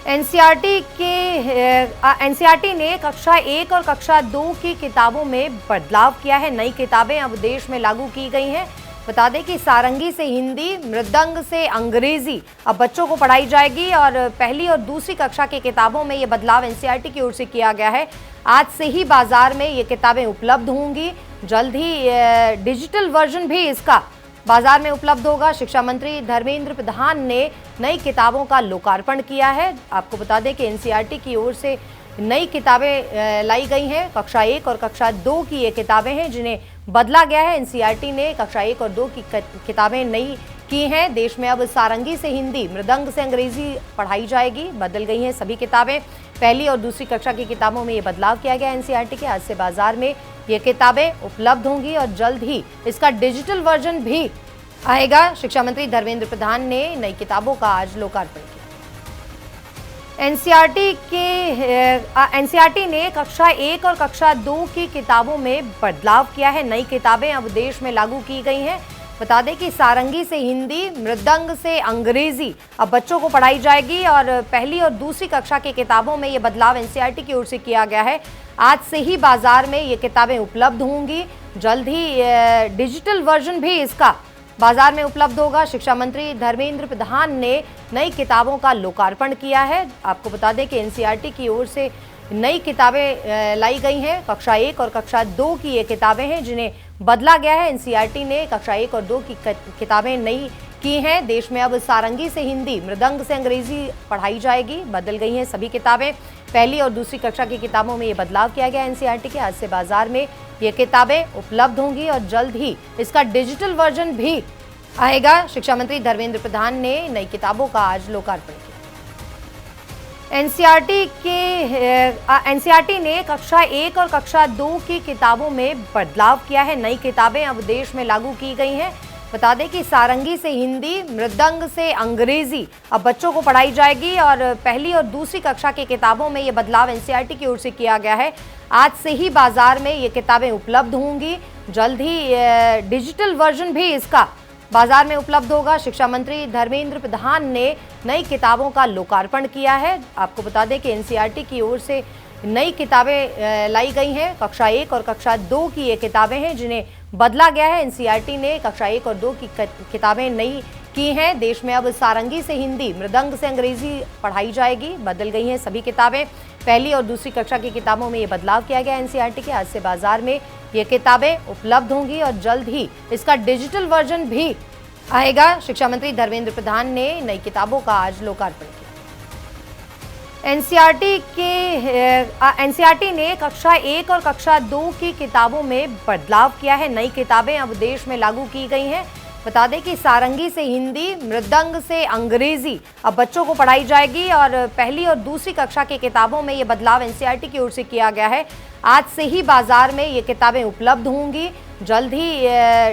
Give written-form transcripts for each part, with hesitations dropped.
NCERT ने कक्षा 1 और कक्षा 2 की किताबों में बदलाव किया है। नई किताबें अब देश में लागू की गई हैं। बता दें कि सारंगी से हिंदी, मृदंग से अंग्रेजी अब बच्चों को पढ़ाई जाएगी और पहली और दूसरी कक्षा की किताबों में ये बदलाव एनसीईआरटी की ओर से किया गया है। आज से ही बाजार में ये किताबें उपलब्ध होंगी। जल्द ही डिजिटल वर्जन भी इसका बाजार में उपलब्ध होगा। शिक्षा मंत्री धर्मेंद्र प्रधान ने नई किताबों का लोकार्पण किया है। आपको बता दें कि एनसीईआरटी की ओर से नई किताबें लाई गई हैं। कक्षा 1 और कक्षा 2 की ये किताबें हैं जिन्हें बदला गया है। एनसीईआरटी ने कक्षा 1 और 2 की किताबें नई की हैं। देश में अब सारंगी से हिंदी, मृदंग से अंग्रेजी पढ़ाई जाएगी। बदल गई हैं सभी किताबें। पहली और दूसरी कक्षा की किताबों में ये बदलाव किया गया है। एनसीईआरटी के आज से बाजार में ये किताबें उपलब्ध होंगी और जल्द ही इसका डिजिटल वर्जन भी आएगा। शिक्षा मंत्री धर्मेंद्र प्रधान ने नई किताबों का आज लोकार्पण किया। एनसीईआरटी ने कक्षा 1 और कक्षा 2 की किताबों में बदलाव किया है। नई किताबें अब देश में लागू की गई हैं। बता दें कि सारंगी से हिंदी, मृदंग से अंग्रेजी अब बच्चों को पढ़ाई जाएगी और पहली और दूसरी कक्षा की किताबों में ये बदलाव एनसीईआरटी की ओर से किया गया है। आज से ही बाजार में ये किताबें उपलब्ध होंगी। जल्द ही डिजिटल वर्जन भी इसका बाजार में उपलब्ध होगा। शिक्षा मंत्री धर्मेंद्र प्रधान ने नई किताबों का लोकार्पण किया है। आपको बता दें कि एनसीईआरटी की ओर से नई किताबें लाई गई हैं। कक्षा 1 और कक्षा 2 की ये किताबें हैं जिन्हें बदला गया है। एनसीईआरटी ने कक्षा 1 और 2 की किताबें नई की हैं। देश में अब सारंगी से हिंदी, मृदंग से अंग्रेजी पढ़ाई जाएगी। बदल गई हैं सभी किताबें। पहली और दूसरी कक्षा की किताबों में ये बदलाव किया गया है। एनसीईआरटी के आज से बाजार में ये किताबें उपलब्ध होंगी और जल्द ही इसका डिजिटल वर्जन भी आएगा। शिक्षा मंत्री धर्मेंद्र प्रधान ने नई किताबों का आज लोकार्पण किया। एनसीईआरटी ने कक्षा 1 और कक्षा 2 की किताबों में बदलाव किया है। नई किताबें अब देश में लागू की गई हैं। बता दें कि सारंगी से हिंदी, मृदंग से अंग्रेजी अब बच्चों को पढ़ाई जाएगी और पहली और दूसरी कक्षा की किताबों में ये बदलाव एनसीईआरटी की ओर से किया गया है। आज से ही बाजार में ये किताबें उपलब्ध होंगी। जल्द ही डिजिटल वर्जन भी इसका बाजार में उपलब्ध होगा। शिक्षा मंत्री धर्मेंद्र प्रधान ने नई किताबों का लोकार्पण किया है। आपको बता दें कि एनसीईआरटी की ओर से नई किताबें लाई गई हैं। कक्षा 1 और कक्षा 2 की ये किताबें हैं जिन्हें बदला गया है। एनसीईआरटी ने कक्षा 1 और 2 की किताबें नई की हैं। देश में अब सारंगी से हिंदी, मृदंग से अंग्रेजी पढ़ाई जाएगी। बदल गई हैं सभी किताबें। पहली और दूसरी कक्षा की किताबों में ये बदलाव किया गया है। एनसीईआरटी के आज से बाजार में ये किताबें उपलब्ध होंगी और जल्द ही इसका डिजिटल वर्जन भी आएगा। शिक्षा मंत्री धर्मेंद्र प्रधान ने नई किताबों का आज लोकार्पण किया। एनसीईआरटी ने कक्षा 1 और कक्षा 2 की किताबों में बदलाव किया है। नई किताबें अब देश में लागू की गई हैं। बता दें कि सारंगी से हिंदी, मृदंग से अंग्रेजी अब बच्चों को पढ़ाई जाएगी और पहली और दूसरी कक्षा की किताबों में ये बदलाव एनसीईआरटी की ओर से किया गया है। आज से ही बाजार में ये किताबें उपलब्ध होंगी। जल्द ही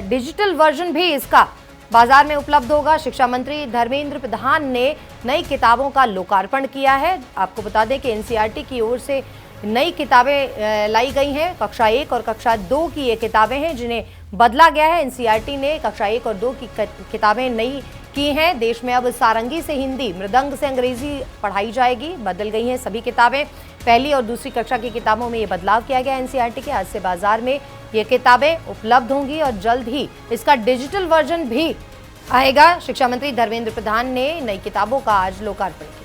डिजिटल वर्जन भी इसका बाजार में उपलब्ध होगा। शिक्षा मंत्री धर्मेंद्र प्रधान ने नई किताबों का लोकार्पण किया है। आपको बता दें कि एनसीईआरटी की ओर से नई किताबें लाई गई हैं। कक्षा 1 और कक्षा 2 की ये किताबें हैं जिन्हें बदला गया है। एनसीईआरटी ने कक्षा 1 और 2 की किताबें नई की हैं। देश में अब सारंगी से हिंदी, मृदंग से अंग्रेजी पढ़ाई जाएगी। बदल गई हैं सभी किताबें। पहली और दूसरी कक्षा की किताबों में ये बदलाव किया गया है। एनसीईआरटी के आज से बाजार में ये किताबें उपलब्ध होंगी और जल्द ही इसका डिजिटल वर्जन भी आएगा। शिक्षा मंत्री धर्मेंद्र प्रधान ने नई किताबों का आज लोकार्पण किया।